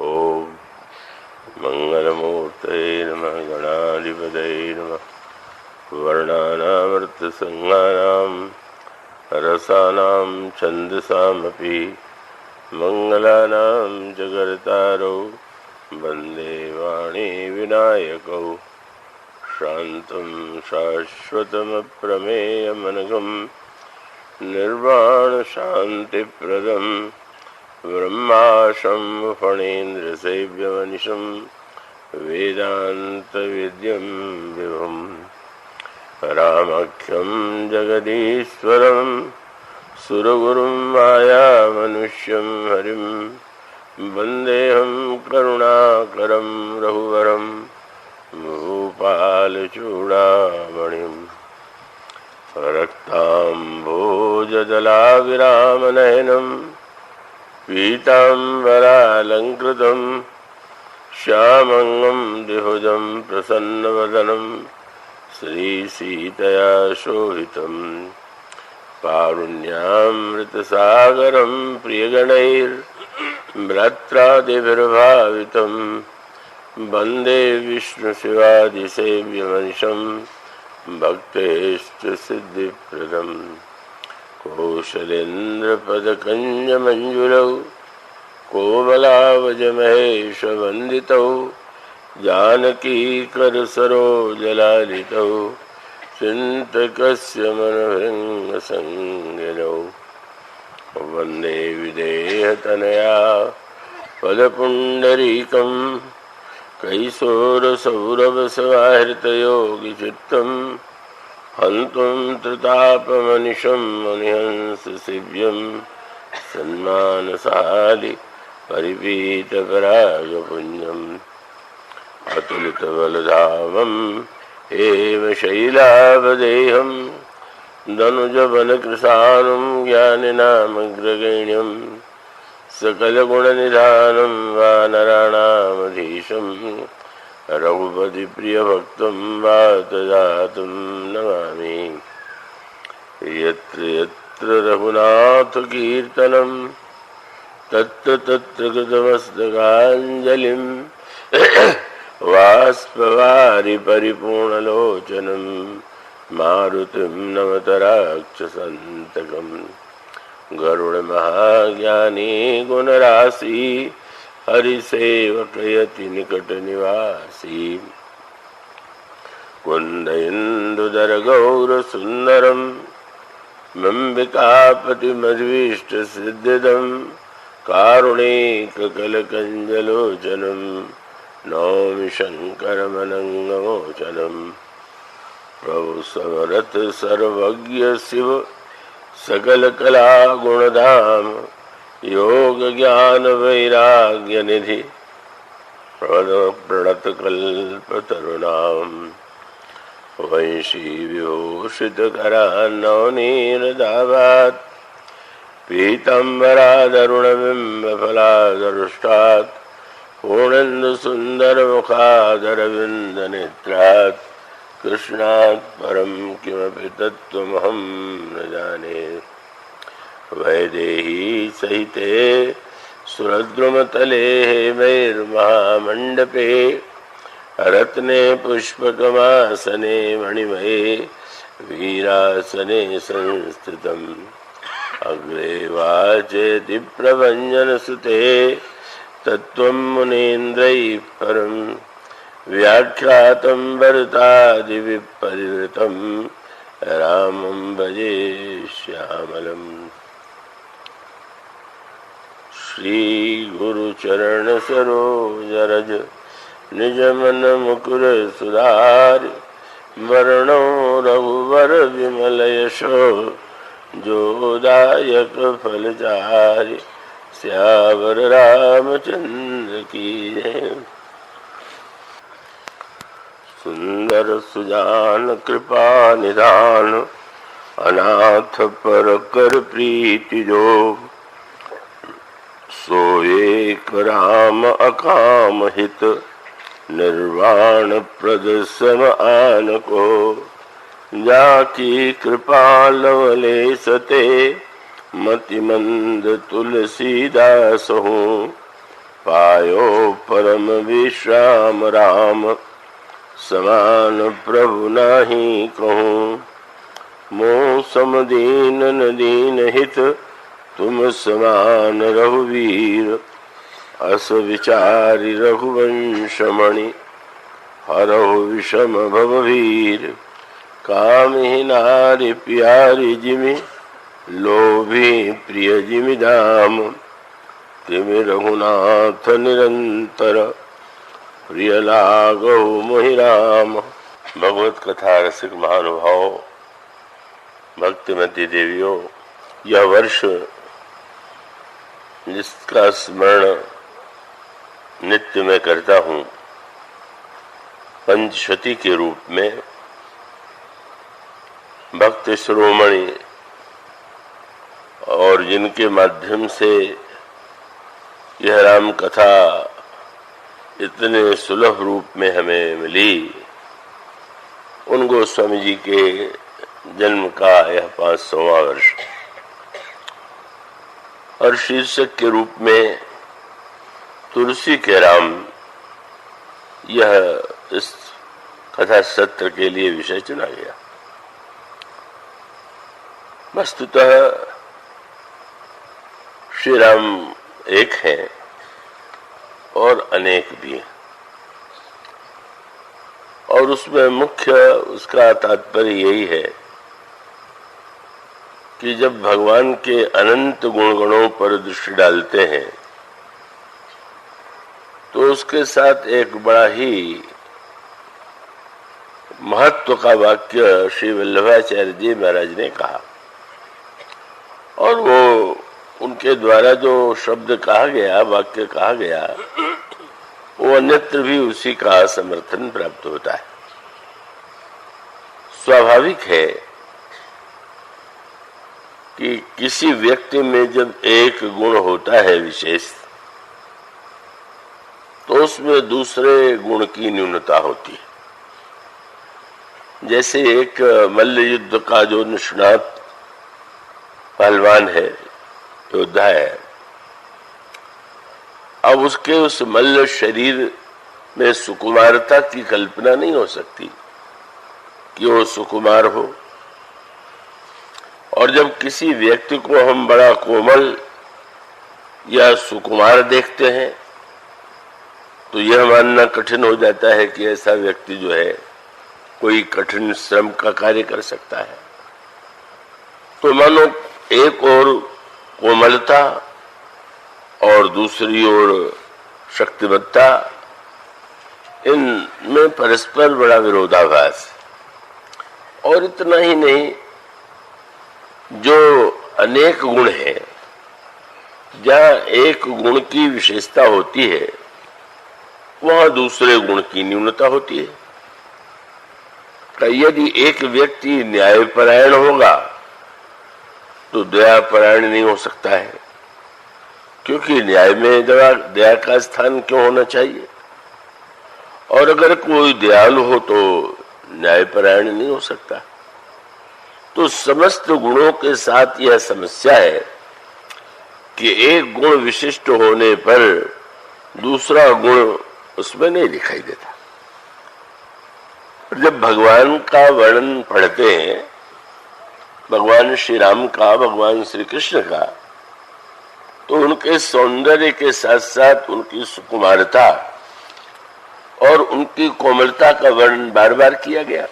ओम मंगलमूर्तये नमः। गणाधिपतये नमः। वर्णानामृतसंज्ञानां रसानां छन्दसामपि मंगलानां जगर्तारौ वन्दे वाणी विनायकौ। शान्तं शाश्वतमप्रमेयमनघं निर्वाणशान्तिप्रदं ब्रह्माशं फणीन्द्रसेव्यमनिशं वेदान्तविद्यं विभुं रामाख्यं जगदीश्वरं सुरगुरुं मायामनुष्यं हरिं वन्देऽहं करुणाकरं रघुवरं भूपालचूडामणिं रक्ताम्भोजदलाविरामनयनं पीताम्बरालङ्कृतं श्यामङ्गं द्विभुजं प्रसन्नवदनं श्रीसीतया शोभितं कारुण्यामृतसागरं प्रियगणैर्भ्रात्रादिभिर्भावितं वन्दे विष्णुशिवादिसेव्यमनिशं भक्तेष्टसिद्धिप्रदं कौशलेन्द्रपदकञ्जमञ्जुलौ कोमलावजमहेशवन्दितौ जानकीकरसरोजलालितौ चिन्तकस्य मनोहृङ्गसंज्ञनौ वन्दे विदेहतनया पदपुण्डरीकं कैशोरसौरभसमाहृतयोगिचित्तं हन्तुं त्रितापमनिशं मुनिहंससेव्यं सन्मानसादि परिपीतपरागपुण्यम् अतुलितबलधामं हेमशैलावदेहं दनुजवनकृशानुं ज्ञानिनामग्रगण्यं सकलगुणनिधानं वानराणामधीशं रघुपतिप्रियभक्तं वातजातं नमामि। यत्र यत्र रघुनाथकीर्तनं तत्र तत्र कृतमस्तकाञ्जलिं वाष्पवारि परिपूर्णलोचनं मारुतिं नमत राक्षसन्तकं। गरुडमहाज्ञानी गुणराशि हरिसेवकयति निकटनिवासी कुन्देन्दुधरगौरसुन्दरं मम्बिकापतिमभीष्टसिद्धिदं कारुणिककलकञ्जलोचनं नौमि शङ्करमनङ्गमोचनं। प्रभु समरथ सर्वज्ञ शिव सकलकलागुणधाम योगज्ञानवैराग्यनिधि प्रणतकल्पतरुणां वंशीविभूषितकरान्नवनीरदाभात् पीताम्बरादरुणबिम्बफलादरुष्टात् पूर्णेन्दुसुन्दरमुखादरविन्दनेत्रात् कृष्णात् परं किमपि तत्त्वमहं न जाने। वैदेही सहिते सुरद्रुमतले हेमैर्महामण्डपे रत्ने पुष्पकमासने मणिमये वीरासने संस्थितम् अग्रे वाचेति प्रभञ्जनसुते तत्त्वं मुनीन्द्रैः परं व्याख्यातं भरतादिविपरिवृतं रामं भजे श्यामलम्। श्रीगुरुचरणसरोजरज निजमनमुकुर सुधारि वर्णो रघुवरविमलयशो जोदायक फलचारि श्यावर रामचंद्र की जय। सुंदर सुजान कृपा निधान अनाथ पर कर प्रीति जो सोएक राम अकाम हित निर्वाण प्रद सम आन को। जाकी कृपा लवलेशते मति मंद तुलसीदास हूँ पायो परम विश्राम राम, समान प्रभु नाही कहूँ। मोह सम दीन न दीन हित, तुम समान रघुवीर। अस विचारि रघुवंश मणि, हरहु विषम भवभीर। कामिहि नारि प्यारी जिमि, लोभी प्रिय जिमि दाम। तिमि रघुनाथ निरंतर, प्रिय लागहु मोहि राम। भगवत कथा रसिक महानुभाव, भक्तिमती देवियों, यह वर्ष जिसका स्मरण नित्य में करता हूँ पंचशती के रूप में, भक्त शिरोमणि और जिनके माध्यम से यह राम कथा इतने सुलभ रूप में हमें मिली, उन गोस्वामी जी के जन्म का यह 500वां वर्ष और शीर्षक के रूप में तुलसी के राम, यह इस कथा सत्र के लिए विषय चुना गया। वस्तुतः श्री राम एक हैं और अनेक भी हैं, और उसमें मुख्य उसका तात्पर्य यही है कि जब भगवान के अनंत गुणगणों पर दृष्टि डालते हैं तो उसके साथ एक बड़ा ही महत्व का वाक्य श्री वल्लभाचार्य जी महाराज ने कहा, और वो उनके द्वारा जो शब्द कहा गया, वाक्य कहा गया, वो अन्यत्र भी उसी का समर्थन प्राप्त होता है। स्वाभाविक है कि किसी व्यक्ति में जब एक गुण होता है विशेष, तो उसमें दूसरे गुण की न्यूनता होती है। जैसे एक मल्ल युद्ध का जो निष्णात पहलवान है, योद्धा है, अब उसके उस मल्ल शरीर में सुकुमारता की कल्पना नहीं हो सकती कि वो सुकुमार हो। और जब किसी व्यक्ति को हम बड़ा कोमल या सुकुमार देखते हैं तो यह मानना कठिन हो जाता है कि ऐसा व्यक्ति जो है कोई कठिन श्रम का कार्य कर सकता है। तो मानो एक ओर कोमलता और दूसरी ओर शक्तिमत्ता, इनमें परस्पर बड़ा विरोधाभास। और इतना ही नहीं, जो अनेक गुण है, जहाँ एक गुण की विशेषता होती है वहाँ दूसरे गुण की न्यूनता होती है। यदि एक व्यक्ति न्यायपरायण होगा तो दयापरायण नहीं हो सकता है, क्योंकि न्याय में दया का स्थान क्यों होना चाहिए। और अगर कोई दयालु हो तो न्यायपरायण नहीं हो सकता। तो समस्त गुणों के साथ यह समस्या है कि एक गुण विशिष्ट होने पर दूसरा गुण उसमें नहीं दिखाई देता। जब भगवान का वर्णन पढ़ते हैं, भगवान श्री राम का, भगवान श्री कृष्ण का, तो उनके सौंदर्य के साथ साथ उनकी सुकुमारता और उनकी कोमलता का वर्णन बार बार किया गया।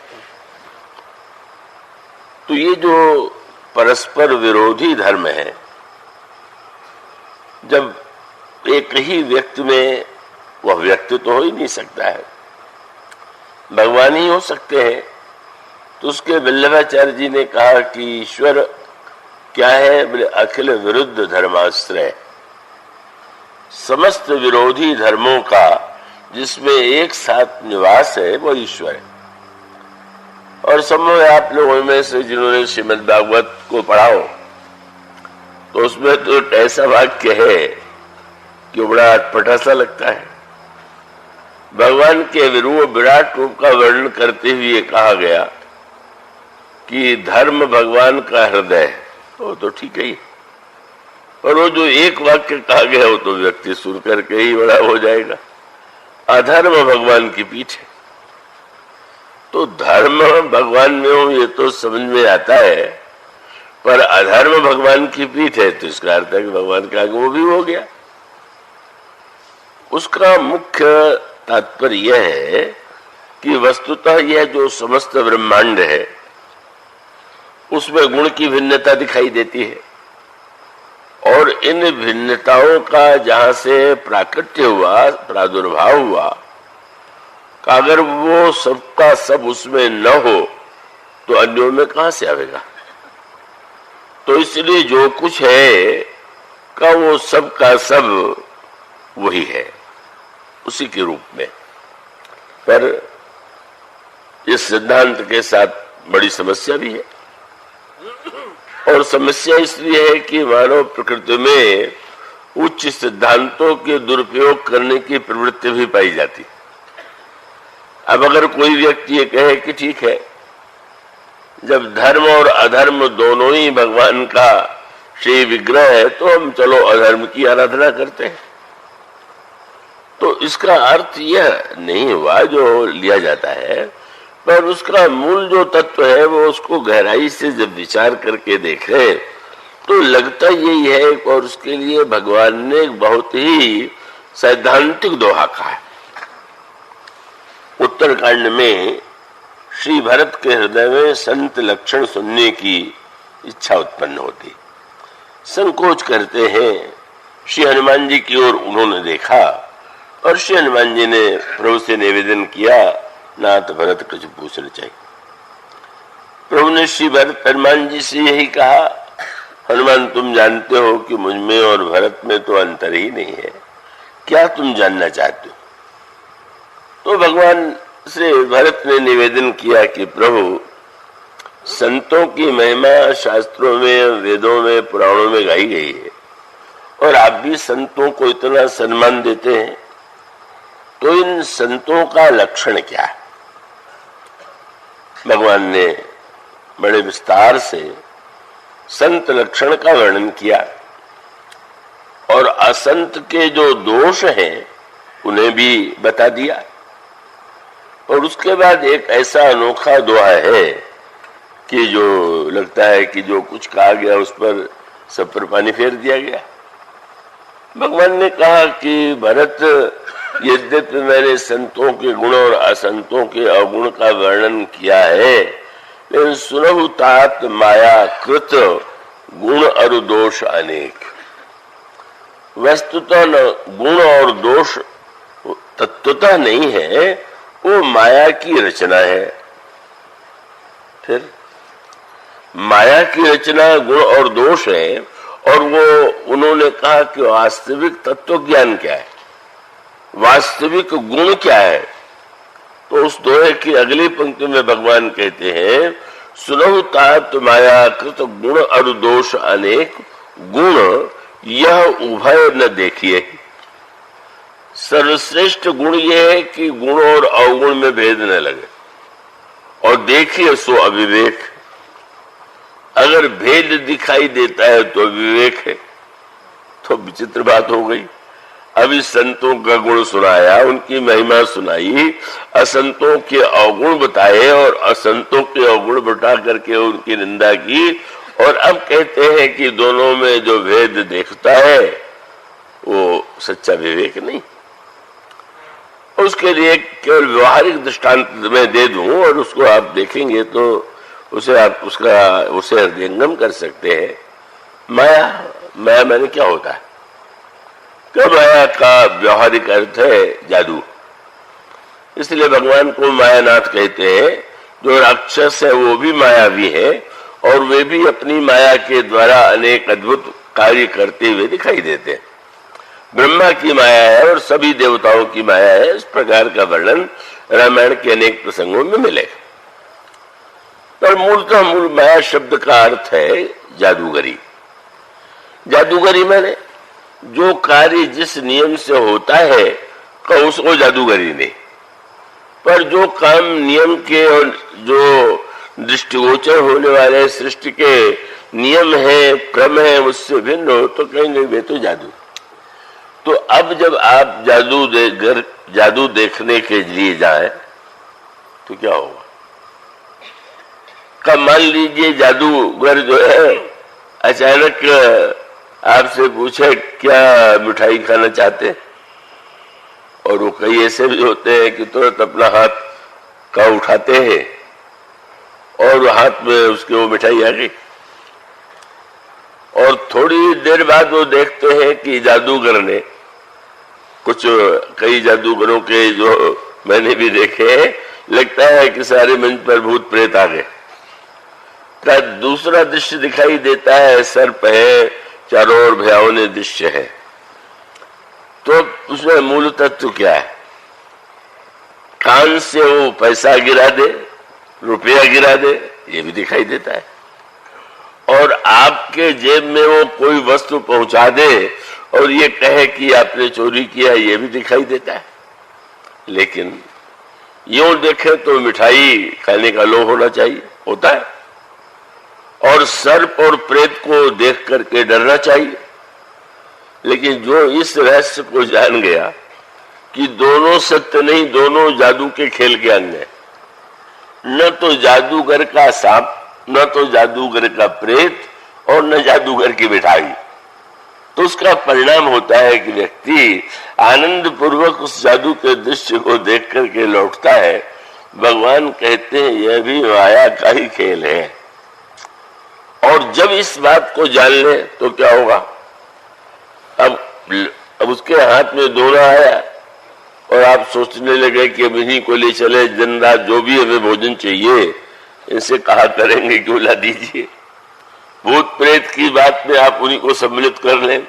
तो ये जो परस्पर विरोधी धर्म है, जब एक ही व्यक्ति में, वह व्यक्ति तो हो ही नहीं सकता है, भगवान ही हो सकते हैं। तो उसके वल्लभाचार्य जी ने कहा कि ईश्वर क्या है, बोले अखिल विरुद्ध धर्माश्रय, समस्त विरोधी धर्मों का जिसमें एक साथ निवास है वो ईश्वर है। और संभव आप लोगों में से जिन्होंने श्रीमद् भागवत को पढ़ा हो तो उसमें तो ऐसा वाक्य है कि बड़ा अटपटा सा लगता है। भगवान के विराट रूप का वर्णन करते हुए कहा गया कि धर्म भगवान का हृदय है। वो तो ठीक है, और वो जो एक वाक्य कहा गया हो तो व्यक्ति सुन करके ही बड़ा हो जाएगा। अधर्म भगवान की पीठ है, तो धर्म भगवान में हो ये तो समझ में आता है, पर अधर्म भगवान की पीठ है तो इसका अर्थ है कि भगवान के आगे वो भी हो गया। उसका मुख्य तात्पर्य यह है कि वस्तुतः यह जो समस्त ब्रह्मांड है उसमें गुण की भिन्नता दिखाई देती है, और इन भिन्नताओं का जहां से प्राकट्य हुआ, प्रादुर्भाव हुआ, अगर वो सबका सब उसमें न हो तो अन्यों में कहां से आवेगा। तो इसलिए जो कुछ है का वो सब का सब वही है, उसी के रूप में। पर इस सिद्धांत के साथ बड़ी समस्या भी है, और समस्या इसलिए है कि मानव प्रकृति में उच्च सिद्धांतों के दुरुपयोग करने की प्रवृत्ति भी पाई जाती। अब अगर कोई व्यक्ति ये कहे कि ठीक है, जब धर्म और अधर्म दोनों ही भगवान का श्री विग्रह है तो हम चलो अधर्म की आराधना करते हैं, तो इसका अर्थ यह नहीं हुआ जो लिया जाता है, पर उसका मूल जो तत्व है वो उसको गहराई से जब विचार करके देखें तो लगता यही है। और उसके लिए भगवान ने एक बहुत ही सैद्धांतिक दोहा कहा है। उत्तरकांड में श्री भरत के हृदय में संत लक्षण सुनने की इच्छा उत्पन्न होती, संकोच करते हैं। श्री हनुमान जी की ओर उन्होंने देखा और श्री हनुमान जी ने प्रभु से निवेदन किया, नाथ भरत कुछ पूछना चाहिए। प्रभु ने श्री भरत हनुमान जी से यही कहा, हनुमान तुम जानते हो कि मुझ में और भरत में तो अंतर ही नहीं है, क्या तुम जानना चाहते हो। तो भगवान से भरत ने निवेदन किया कि प्रभु, संतों की महिमा शास्त्रों में, वेदों में, पुराणों में गाई गई है, और आप भी संतों को इतना सम्मान देते हैं, तो इन संतों का लक्षण क्या है। भगवान ने बड़े विस्तार से संत लक्षण का वर्णन किया, और असंत के जो दोष हैं उन्हें भी बता दिया। और उसके बाद एक ऐसा अनोखा दोहा है कि जो लगता है कि जो कुछ कहा गया उस पर सब पर पानी फेर दिया गया। भगवान ने कहा कि भरत, यद्यपि मैंने संतों के गुण और असंतों के अवगुण का वर्णन किया है, लेकिन सुनहु तात माया कृत गुण और दोष अनेक। वस्तुतः गुण और दोष तत्वतः नहीं है, वो माया की रचना है। फिर माया की रचना गुण और दोष है, और वो उन्होंने कहा कि वास्तविक तत्व ज्ञान क्या है, वास्तविक गुण क्या है। तो उस दोहे की अगली पंक्ति में भगवान कहते हैं, सुनहु तात माया कृत गुण और दोष अनेक, गुण यह उभय न देखिए। सर्वश्रेष्ठ गुण यह है कि गुण और अवगुण में भेद न लगे, और देखिए सो अविवेक। अगर भेद दिखाई देता है तो विवेक है, तो विचित्र बात हो गई। अभी संतों का गुण सुनाया, उनकी महिमा सुनाई, असंतों के अवगुण बताए और असंतों के अवगुण बता करके उनकी निंदा की, और अब कहते हैं कि दोनों में जो भेद देखता है वो सच्चा विवेक नहीं। उसके लिए केवल व्यवहारिक दृष्टांत मैं दे दूं और उसको आप देखेंगे तो उसे हृदयंगम कर सकते हैं। माया, माया मैंने क्या होता है? तो माया का व्यवहारिक अर्थ है जादू। इसलिए भगवान को मायानाथ कहते हैं। जो राक्षस है वो भी मायावी है, और वे भी अपनी माया के द्वारा अनेक अद्भुत कार्य करते हुए दिखाई देते हैं। ब्रह्मा की माया है और सभी देवताओं की माया है। इस प्रकार का वर्णन रामायण के अनेक प्रसंगों में मिलेगा। पर मूलतः मूल माया शब्द का अर्थ है जादूगरी। जादूगरी माने जो कार्य जिस नियम से होता है का उसको जादूगरी नहीं, पर जो काम नियम के और जो दृष्टिगोचर होने वाले सृष्टि के नियम है, क्रम है, उससे भिन्न हो तो कहेंगे वे तो जादू। तो अब जब आप जादू देखने के लिए जाए तो क्या होगा? कब मान लीजिए जादूगर जो है अचानक आपसे पूछे क्या मिठाई खाना चाहते, और वो कई ऐसे भी होते हैं कि तुरंत अपना हाथ का उठाते हैं और हाथ में उसके वो मिठाई आ गई, और थोड़ी देर बाद वो देखते हैं कि जादूगर ने कई जादूगरों के जो मैंने भी देखे हैं, लगता है कि सारे मंच पर भूत प्रेत आ गए का दूसरा दृश्य दिखाई देता है। सर्प है, चारों ओर भयावने दृश्य है। तो उसमें मूल तत्व क्या है? कान से वो पैसा गिरा दे, रुपया गिरा दे, ये भी दिखाई देता है, और आपके जेब में वो कोई वस्तु पहुंचा दे और ये कहे कि आपने चोरी किया, ये भी दिखाई देता है। लेकिन यूं देखे तो मिठाई खाने का लोभ होना चाहिए, होता है, और सर्प और प्रेत को देख करके डरना चाहिए। लेकिन जो इस रहस्य को जान गया कि दोनों सत्य नहीं, दोनों जादू के खेल के अंग है, न तो जादूगर का सांप, न तो जादूगर का प्रेत, और न जादूगर की मिठाई, तो उसका परिणाम होता है कि व्यक्ति आनंद पूर्वक उस जादू के दृश्य को देख करके लौटता है। भगवान कहते हैं यह भी माया का ही खेल है। और जब इस बात को जान ले तो क्या होगा? अब उसके हाथ में दोना आया और आप सोचने लगे कि अब इन्हीं को ले चले, दिन रात जो भी हमें भोजन चाहिए इनसे कहा करेंगे क्यों ला दीजिए। भूत प्रेत की बात में आप उन्हीं को सम्मिलित कर लें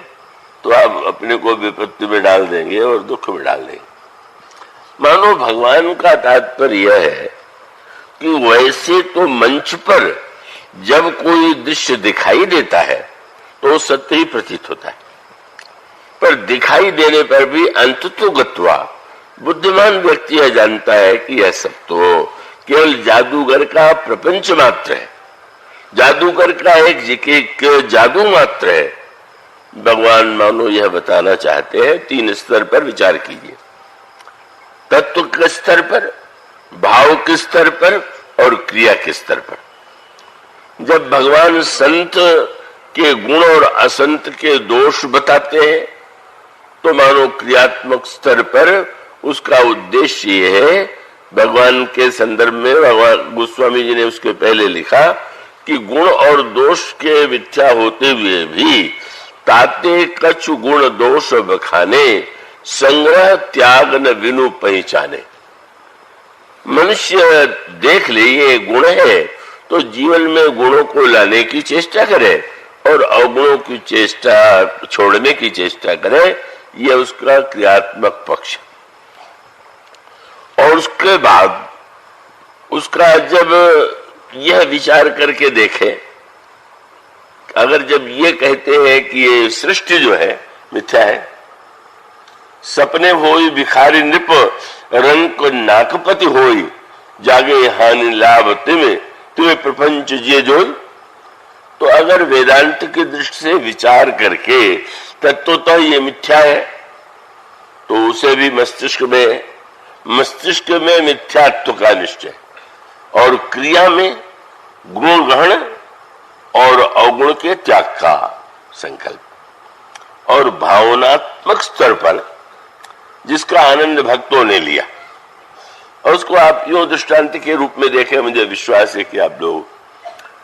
तो आप अपने को विपत्ति में डाल देंगे और दुख में डाल देंगे। मानो भगवान का तात्पर्य यह है कि वैसे तो मंच पर जब कोई दृश्य दिखाई देता है तो सत्य ही प्रतीत होता है, पर दिखाई देने पर भी अंततोगत्वा बुद्धिमान व्यक्ति यह जानता है कि यह सब तो केवल जादूगर का प्रपंच मात्र है, जादूगर का एक जादू मात्र है। भगवान मानो यह बताना चाहते हैं, तीन स्तर पर विचार कीजिए, तत्व के स्तर पर, भाव के स्तर पर और क्रिया के स्तर पर। जब भगवान संत के गुण और असंत के दोष बताते हैं तो मानो क्रियात्मक स्तर पर उसका उद्देश्य ये है। भगवान के संदर्भ में भगवान गोस्वामी जी ने उसके पहले लिखा कि गुण और दोष के मिथ्या होते हुए भी ताते कछु गुण दोष बखाने, संग्रह त्याग न विनु पहचाने। मनुष्य देख ले ये गुण है तो जीवन में गुणों को लाने की चेष्टा करे और अवगुणों की चेष्टा छोड़ने की चेष्टा करे, यह उसका क्रियात्मक पक्ष। और उसके बाद उसका जब यह विचार करके देखे, अगर जब ये कहते हैं कि ये सृष्टि जो है मिथ्या है, सपने होई भिखारी नृप रंग नाकपति होई, जागे हानि लाभ तुम्हें प्रपंच जिए जोई। तो अगर वेदांत की दृष्टि से विचार करके तत्वतः ये मिथ्या है तो उसे भी मस्तिष्क में मिथ्यात्व का निश्चय और क्रिया में गुण ग्रहण और अवगुण के त्याग का संकल्प, और भावनात्मक स्तर पर जिसका आनंद भक्तों ने लिया। और उसको आप यूं दृष्टांत के रूप में देखें, मुझे विश्वास है कि आप लोग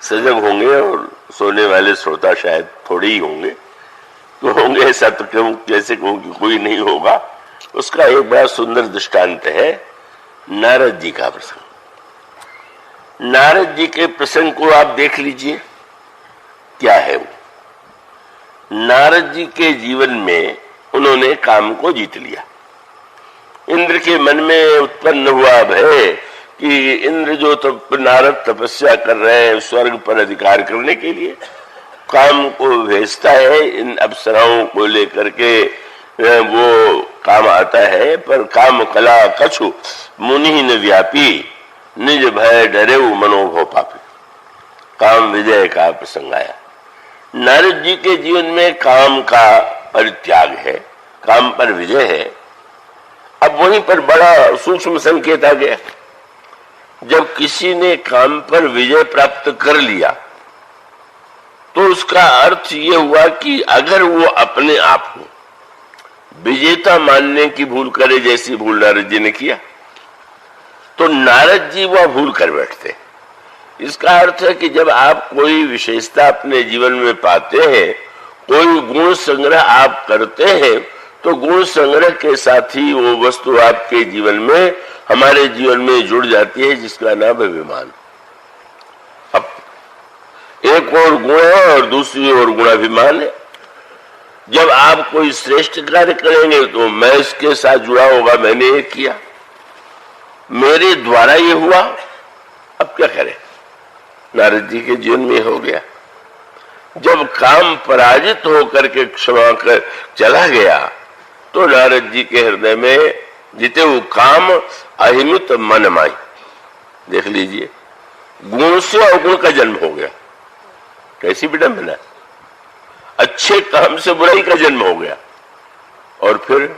सजग होंगे और सोने वाले श्रोता शायद थोड़े ही होंगे, तो होंगे ऐसा तो क्यों कैसे कहूं कि कोई नहीं होगा। उसका एक बड़ा सुंदर दृष्टांत है नारद जी का प्रसंग। नारद जी के प्रसंग को आप देख लीजिए, क्या है वो। नारद जी के जीवन में उन्होंने काम को जीत लिया। इंद्र के मन में उत्पन्न हुआ भय कि इंद्र जो नारद तपस्या कर रहे हैं स्वर्ग पर अधिकार करने के लिए, काम को भेजता है, इन अप्सराओं को लेकर के वो काम आता है, पर काम कला कछु मुनि न व्यापी, निज भय डरे मनोभव पापी। काम विजय का प्रसंग आया। नारद जी के जीवन में काम का परित्याग है, काम पर विजय है। अब वहीं पर बड़ा सूक्ष्म संकेत आ गया। जब किसी ने काम पर विजय प्राप्त कर लिया तो उसका अर्थ ये हुआ कि अगर वो अपने आप को विजेता मानने की भूल करे, जैसी भूल नारद जी ने किया, तो नारद जी वह भूल कर बैठते। इसका अर्थ है कि जब आप कोई विशेषता अपने जीवन में पाते हैं, कोई गुण संग्रह आप करते हैं, तो गुण संग्रह के साथ ही वो वस्तु आपके जीवन में, हमारे जीवन में जुड़ जाती है, जिसका नाम है अभिमान। अब एक और गुण है और दूसरी ओर गुणाभिमान है। जब आप कोई श्रेष्ठ कार्य करेंगे तो मैं इसके साथ जुड़ा होगा, मैंने ये किया, मेरे द्वारा ये हुआ। अब क्या करें? नारद जी के जीवन में हो गया। जब काम पराजित होकर के क्षमा कर चला गया तो नारद जी के हृदय में जीते वो काम अहिमित मन माई। देख लीजिए, गुण से अवगुण का जन्म हो गया। कैसी विडंबना! अच्छे काम से बुराई का जन्म हो गया। और फिर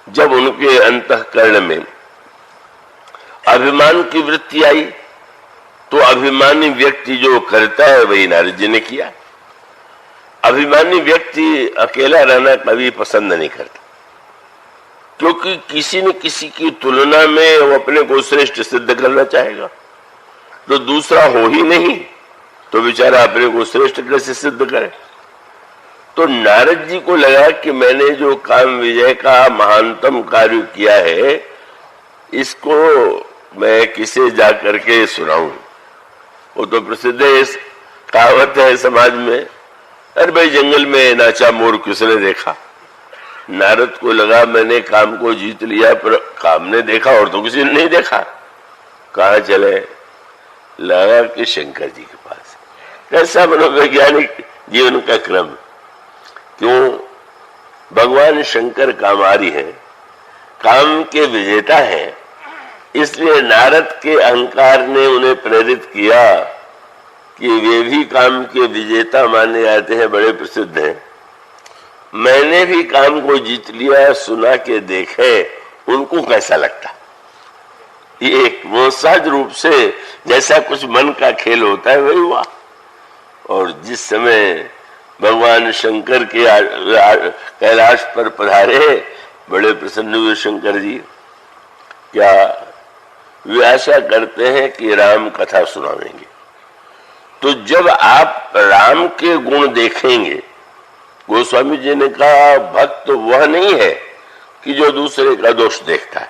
जब उनके अंतःकरण में अभिमान की वृत्ति आई तो अभिमानी व्यक्ति जो करता है वही नारद जी ने किया। अभिमानी व्यक्ति अकेला रहना कभी पसंद नहीं करता, क्योंकि किसी न किसी की तुलना में वो अपने को श्रेष्ठ सिद्ध करना चाहेगा। तो दूसरा हो ही नहीं तो बेचारा अपने को श्रेष्ठ कैसे सिद्ध करे। तो नारद जी को लगा कि मैंने जो काम विजय का महानतम कार्य किया है, इसको मैं किसे जा करके सुनाऊं। वो तो प्रसिद्ध है, कहावत है समाज में, अरे भाई जंगल में नाचा मोर किसने देखा। नारद को लगा मैंने काम को जीत लिया, पर काम ने देखा और तो किसी ने नहीं देखा। कहाँ चले? लगा कि शंकर जी के पास। कैसा मनोवैज्ञानिक जीवन का क्रम! क्यों? भगवान शंकर कामारी हैं, काम के विजेता हैं, इसलिए नारद के अहंकार ने उन्हें प्रेरित किया कि वे भी काम के विजेता माने जाते हैं, बड़े प्रसिद्ध हैं। मैंने भी काम को जीत लिया, सुना के देखे उनको कैसा लगता। ये एक वो सहज रूप से जैसा कुछ मन का खेल होता है वही हुआ। और जिस समय भगवान शंकर के कैलाश पर पधारे, बड़े प्रसन्न हुए शंकर जी। क्या वे आशा करते हैं कि राम कथा सुनावेंगे। तो जब आप राम के गुण देखेंगे, गोस्वामी जी ने कहा भक्त वह नहीं है कि जो दूसरे का दोष देखता है,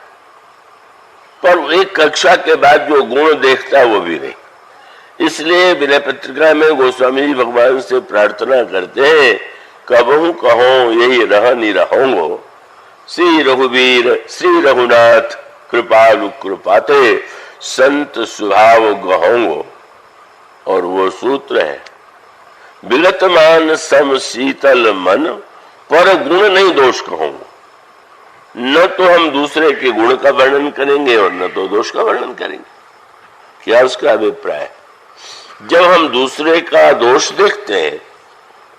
पर एक कक्षा के बाद जो गुण देखता है वो भी नहीं। इसलिए विनय पत्रिका में गोस्वामी जी भगवान से प्रार्थना करते हैं, कबहू कहो यही रह निरहोंगो, श्री रघुवीर श्री रघुनाथ कृपालु कृपाते संत स्वभाव गहोंगो। और वो सूत्र है, विगत मान सम शीतल मन, पर गुण नहीं दोष कहूंगा। न तो हम दूसरे के गुण का वर्णन करेंगे और न तो दोष का वर्णन करेंगे। क्या उसका अभिप्राय? जब हम दूसरे का दोष देखते हैं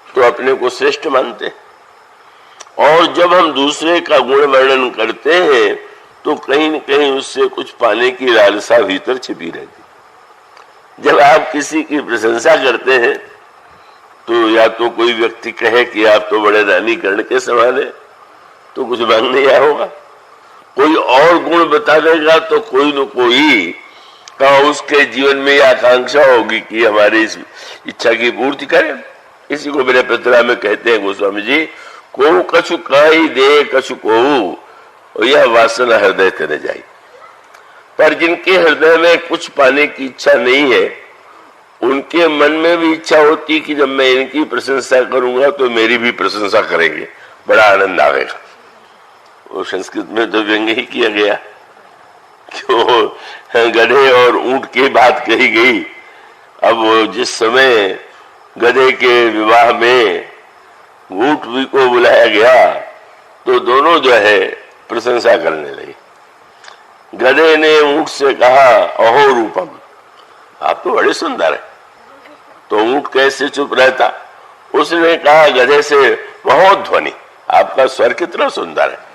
तो अपने को श्रेष्ठ मानते हैं, और जब हम दूसरे का गुण वर्णन करते हैं तो कहीं न कहीं उससे कुछ पाने की लालसा भीतर छिपी रहती। जब आप किसी की प्रशंसा करते हैं तो या तो कोई व्यक्ति कहे कि आप तो बड़े रानी कर्ण के समान है, तो कुछ मांगने आया होगा। कोई और गुण बता देगा तो कोई न कोई का उसके जीवन में यह आकांक्षा होगी कि हमारी इस इच्छा की पूर्ति करें। इसी को मेरे पत्रा में कहते हैं गोस्वामी जी, को कछु काई दे कछु को, यह वासना हृदय तेरे जाई। पर जिनके हृदय में कुछ पाने की इच्छा नहीं है, उनके मन में भी इच्छा होती कि जब मैं इनकी प्रशंसा करूंगा तो मेरी भी प्रशंसा करेंगे, बड़ा आनंद आएगा। वो संस्कृत में तो व्यंग्य ही किया गया, क्यों गधे और ऊंट की बात कही गई। अब जिस समय गधे के विवाह में ऊंट भी को बुलाया गया तो दोनों जो है प्रशंसा करने लगे। गधे ने ऊंट से कहा, अहो रूपम, आप तो बड़े सुंदर है। तो ऊंट कैसे चुप रहता? उसने कहा गधे से, महोध्वनि, आपका स्वर कितना सुंदर है।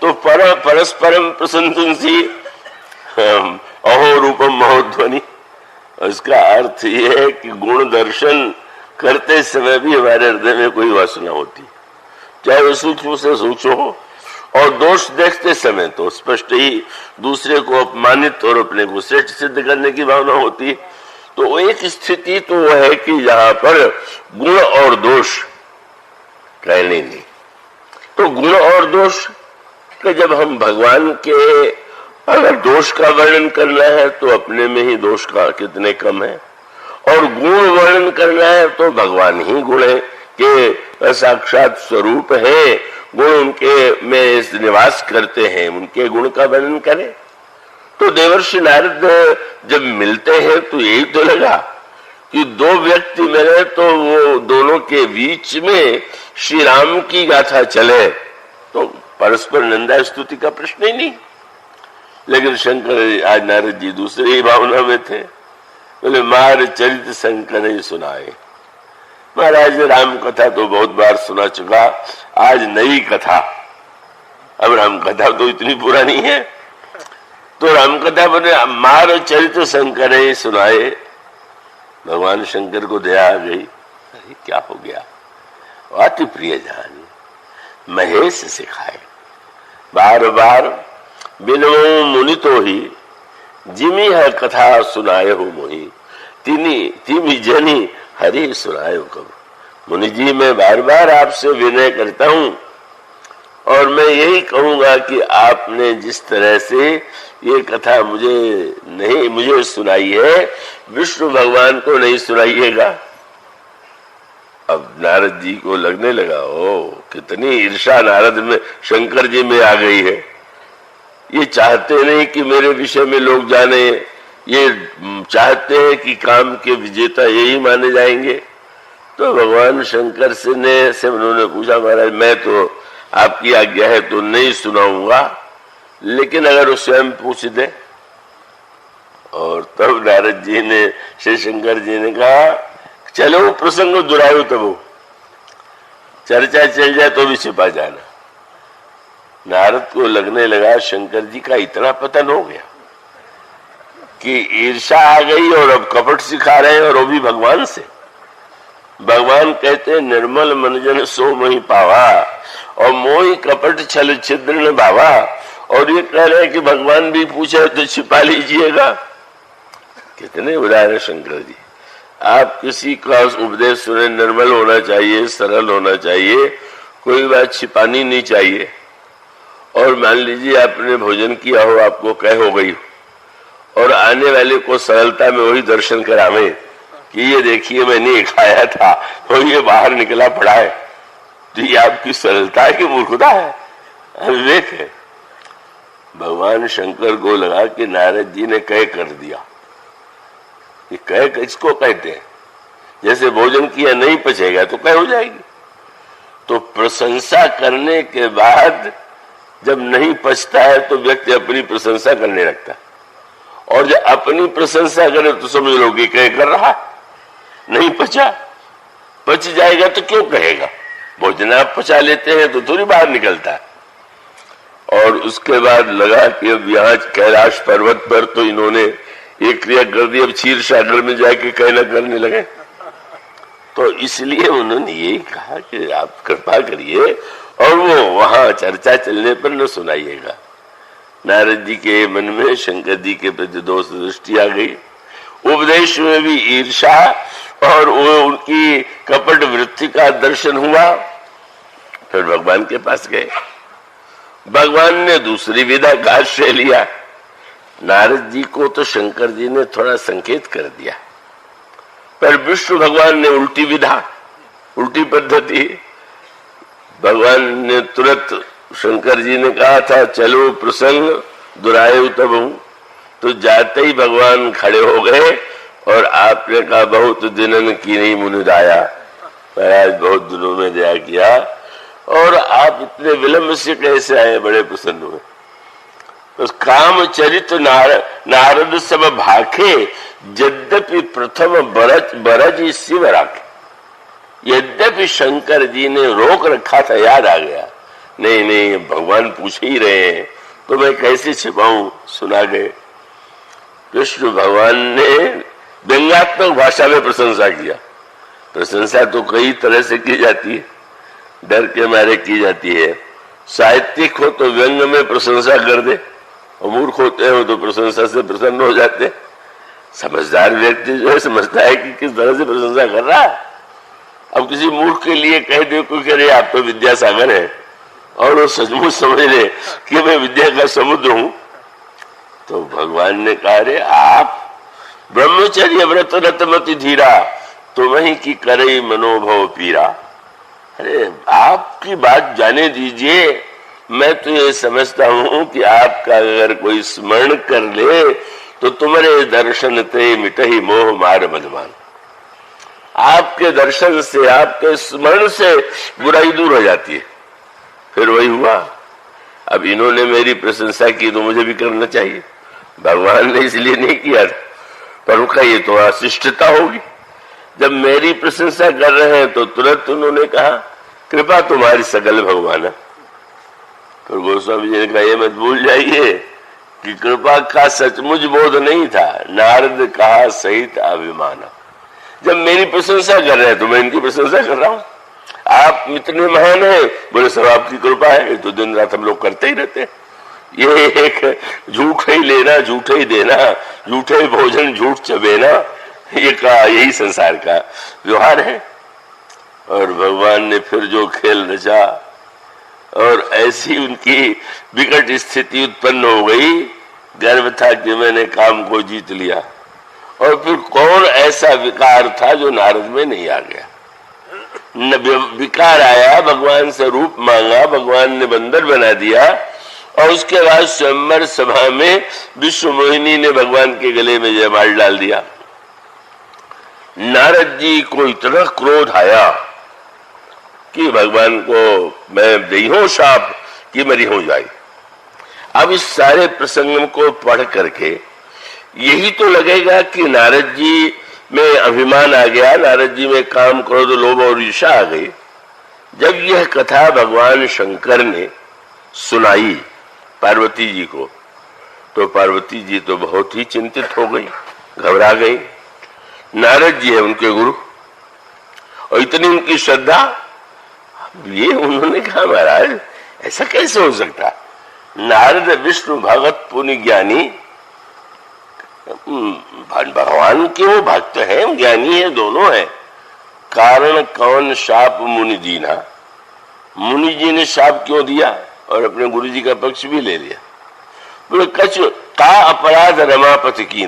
तो परस्परम प्रसन्नंसी अहो रूपम महोध्वनि। उसका अर्थ यह है कि गुण दर्शन करते समय भी हमारे हृदय में कोई वासना होती, चाहे वो सूक्ष्म से सूक्ष्म हो, और दोष देखते समय तो स्पष्ट ही दूसरे को अपमानित और अपने को श्रेष्ठ सिद्ध करने की भावना होती है। तो एक स्थिति तो वो है कि जहां पर गुण और दोष कहने नहीं। तो गुण और दोष कि जब हम भगवान के अगर दोष का वर्णन करना है तो अपने में ही दोष का कितने कम है, और गुण वर्णन करना है तो भगवान ही गुण है कि साक्षात स्वरूप है, गुण उनके में निवास करते हैं, उनके गुण का वर्णन करें। तो देवर्षि नारद जब मिलते हैं तो यही तो लगा कि दो व्यक्ति मिले तो वो दोनों के बीच में श्री राम की गाथा चले, तो परस्पर निंदा स्तुति का प्रश्न ही नहीं। लेकिन शंकर आज नारद जी दूसरे ही भावना में थे, बोले मार चरित शंकर ही सुनाए। महाराज राम कथा तो बहुत बार सुना चुका, आज नई कथा। अब राम कथा तो इतनी पुरानी है, तो राम कथा बोले मार चरित शंकर ही सुनाए। भगवान शंकर को दया आ गई, अरे क्या हो गया, अति प्रिय जान महेश सिखाए, बार बार बिनवो मुनि तो ही जिमी है कथा सुनाए हो मोही, तिमी जनी हरि सुनाए कब। मुनि जी मैं बार बार आपसे विनय करता हूं, और मैं यही कहूंगा कि आपने जिस तरह से ये कथा मुझे सुनाई है, विष्णु भगवान को नहीं सुनाइएगा। अब नारद जी को लगने लगा, ओ कितनी ईर्षा नारद में, शंकर जी में आ गई है। ये चाहते नहीं कि मेरे विषय में लोग जाने, ये चाहते हैं कि काम के विजेता यही माने जाएंगे। तो भगवान शंकर से उन्होंने पूछा, महाराज मैं तो आपकी आज्ञा है तो नहीं सुनाऊंगा, लेकिन अगर वो स्वयं पूछ दे। और तब नारद जी ने, श्री शंकर जी ने कहा चलो प्रसंग दुरायो, तब चर्चा चल जाए तो भी छिपा जाना। नारद को लगने लगा शंकर जी का इतना पतन हो गया कि ईर्षा आ गई, और अब कपट सिखा रहे हैं, और वो भी भगवान से। भगवान कहते हैं निर्मल मनजन सो मोहि पावा, और मोहि कपट छल छिद्र न भावा। और ये कह रहे हैं कि भगवान भी पूछे तो छिपा लीजिएगा। कितने उदार है शंकर जी। आप किसी का उपदेश सुने, निर्मल होना चाहिए, सरल होना चाहिए, कोई बात छिपानी नहीं चाहिए। और मान लीजिए आपने भोजन किया हो, आपको कह हो गई, और आने वाले को सरलता में वही दर्शन करावे कि ये देखिए मैंने खाया था और ये बाहर निकला पड़ा है, तो ये आपकी सरलता है कि मूर्खता है, विवेक है। भगवान शंकर को लगा कि नारद जी ने कह कर दिया। ये कह किसको कहते हैं? जैसे भोजन किया नहीं पचेगा तो कह हो जाएगी। तो प्रशंसा करने के बाद जब नहीं पचता है तो व्यक्ति अपनी प्रशंसा करने लगता है, और जब अपनी प्रशंसा करे तो समझ लो कि कह कर रहा, नहीं पचा, पच जाएगा तो क्यों कहेगा। भोजन आप पचा लेते हैं तो थोड़ी बाहर निकलता है। और उसके बाद लगा कि अब यहाँ कैलाश पर्वत पर तो इन्होंने एक क्रिया कर दी, अब क्षीर सागर में जाके कहना करने लगे। तो इसलिए उन्होंने यही कहा कि आप कृपा करिए और वो वहां चर्चा चलने पर न सुनाइएगा। नारद जी के मन में शंकर जी के प्रति दोष दृष्टि आ गई, उपदेश में भी ईर्षा और वो उनकी कपट वृत्ति का दर्शन हुआ। फिर भगवान के पास गए, भगवान ने दूसरी विधा का आश्रय लिया। नारद जी को तो शंकर जी ने थोड़ा संकेत कर दिया, पर विष्णु भगवान ने उल्टी विधा, उल्टी पद्धति। भगवान ने तुरंत, शंकर जी ने कहा था चलो प्रसंग दुरायो तब, तो जाते ही भगवान खड़े हो गए और आपने कहा बहुत दिनन की नहीं मुनिदाया, महाराज बहुत दिनों में दया किया और आप इतने विलंब से कैसे आए, बड़े प्रसन्न हुए। उस काम चरित नारद सब भाखे, यद्यपि प्रथम बरज शिव राखे। यद्यपि शंकर जी ने रोक रखा था, याद आ गया, नहीं नहीं भगवान पूछ ही रहे हैं तो मैं कैसे छिपाऊं, सुना गए। कृष्ण भगवान ने व्यंग्यात्मक भाषा में प्रशंसा किया। प्रशंसा तो कई तरह से की जाती है, डर के मारे की जाती है। साहित्यिक हो तो व्यंग में प्रशंसा कर दे, और मूर्ख होते हो तो प्रशंसा से प्रसन्न हो जाते। समझदार व्यक्ति जो है समझता है कि किस तरह से प्रशंसा कर रहा है। अब किसी मूर्ख के लिए कह दे कोई कह रहे आप तो विद्यासागर है, और वो सचमुच समझ ले कि मैं विद्या का समुद्र हूं, तो भगवान ने कहा रे आप ब्रह्मचर्य व्रत रतमति धीरा, तुम्हें की करई मनोभव पीरा। अरे आपकी बात जाने दीजिए, मैं तो ये समझता हूं कि आपका अगर कोई स्मरण कर ले तो तुम्हारे दर्शन ते मिटहि मोह मार मदमान। आपके दर्शन से, आपके स्मरण से बुराई दूर हो जाती है। फिर वही हुआ, अब इन्होंने मेरी प्रशंसा की तो मुझे भी करना चाहिए। भगवान ने इसलिए नहीं किया था, पर उनका ये तो अशिष्टता होगी। जब मेरी प्रशंसा कर रहे हैं तो तुरंत उन्होंने कहा कृपा तुम्हारी सकल भगवान। फिर गोस्वामी जी ने कहा ये मत भूल जाइए कि कृपा का सचमुच बोध नहीं था, नारद कहा सहित अभिमान। जब मेरी प्रशंसा कर रहे हैं तो मैं इनकी प्रशंसा कर रहा हूं। आप इतने महान हैं, बोले सब आपकी कृपा है, तो दिन रात हम लोग करते ही रहते हैं। ये एक झूठ ही लेना, झूठ ही देना, झूठे भोजन झूठ चबेना, यही संसार का व्यवहार है। और भगवान ने फिर जो खेल रचा, और ऐसी उनकी विकट स्थिति उत्पन्न हो गई, गर्व था कि मैंने काम को जीत लिया। और फिर कौन ऐसा विकार था जो नारद में नहीं आ गया? विकार आया, भगवान से रूप मांगा, भगवान ने बंदर बना दिया, और उसके बाद स्वयंवर सभा में विश्व मोहिनी ने भगवान के गले में जयमाल डाल दिया। नारद जी को इतना क्रोध आया कि भगवान को मैं दई हूं शाप कि मरी हो जाए। अब इस सारे प्रसंग को पढ़ करके यही तो लगेगा कि नारद जी में अभिमान आ गया, नारद जी में काम, क्रोध, लोभ और ईर्ष्या आ गई। जब यह कथा भगवान शंकर ने सुनाई पार्वती जी को, तो पार्वती जी तो बहुत ही चिंतित हो गई, घबरा गई। नारद जी है उनके गुरु, और इतनी उनकी श्रद्धा। ये उन्होंने कहा महाराज ऐसा कैसे हो सकता? नारद विष्णु भगत पुण्य ज्ञानी, भगवान के वो भक्त हैं, ज्ञानी है, दोनों है। कारण कौन शाप मुनि दीना? मुनि जी ने शाप क्यों दिया? और अपने गुरु जी का पक्ष भी ले लिया। बोले कछ का अपराध रमापति की